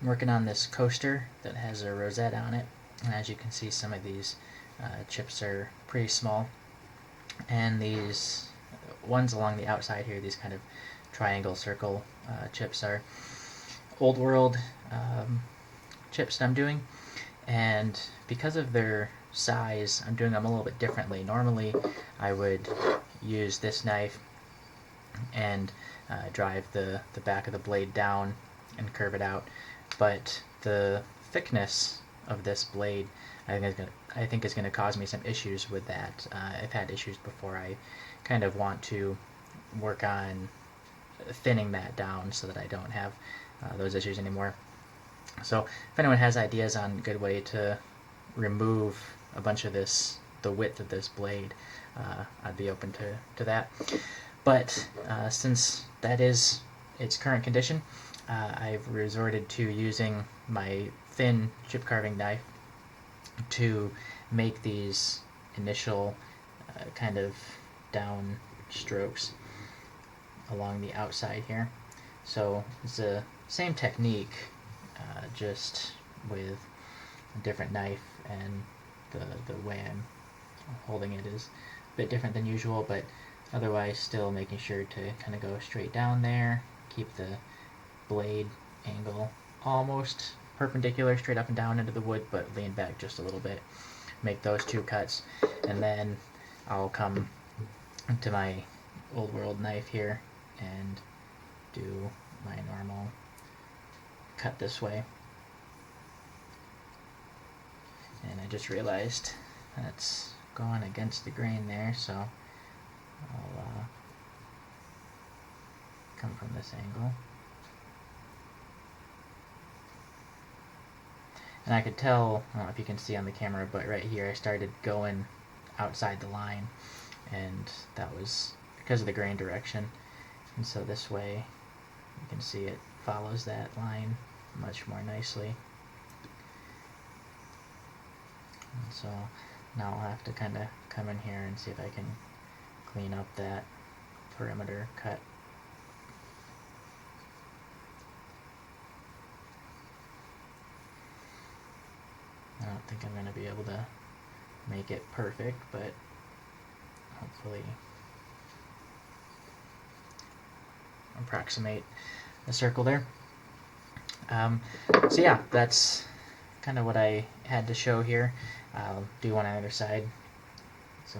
I'm working on this coaster that has a rosette on it, and as you can see, some of these chips are pretty small, and these ones along the outside here, these kind of triangle circle chips, are old world chips that I'm doing, and because of their size, I'm doing them a little bit differently. Normally I would use this knife and drive the back of the blade down and curve it out, but the thickness of this blade I think is going to cause me some issues with that. I've had issues before. I kind of want to work on thinning that down so that I don't have those issues anymore. So if anyone has ideas on a good way to remove a bunch of the width of this blade, I'd be open to that. But since that is its current condition, I've resorted to using my thin chip carving knife to make these initial kind of down strokes along the outside here. So it's the same technique, just with a different knife, and the way I'm holding it is a bit different than usual, but otherwise still making sure to kind of go straight down there, keep the blade angle almost perpendicular straight up and down into the wood, but lean back just a little bit. Make those two cuts, and then I'll come to my old world knife here and do my normal cut this way. And I just realized that's going against the grain there, so I'll come from this angle. And I could tell, I don't know if you can see on the camera, but right here I started going outside the line, and that was because of the grain direction. And so this way you can see it follows that line much more nicely. And so now I'll have to kind of come in here and see if I can clean up that perimeter cut. I don't think I'm going to be able to make it perfect, but hopefully approximate a circle there. So yeah, that's kind of what I had to show here. I'll do one on the other side. So,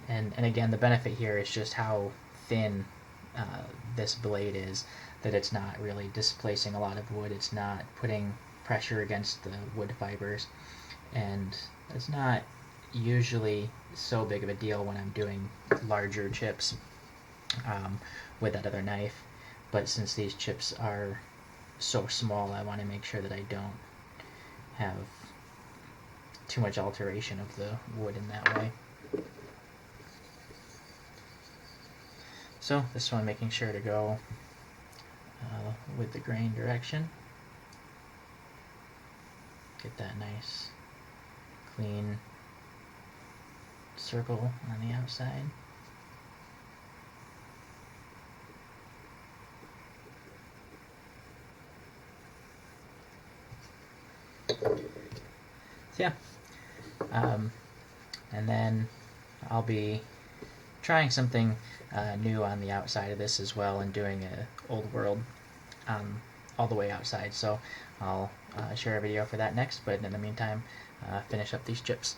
and again, the benefit here is just how thin this blade is, that it's not really displacing a lot of wood. It's not putting pressure against the wood fibers, and it's not usually so big of a deal when I'm doing larger chips with that other knife. But since these chips are so small, I want to make sure that I don't have too much alteration of the wood in that way. So this one, making sure to go with the grain direction. Get that nice clean circle on the outside. So yeah, and then I'll be trying something new on the outside of this as well, and doing a old world all the way outside. So I'll share a video for that next, but in the meantime, finish up these chips.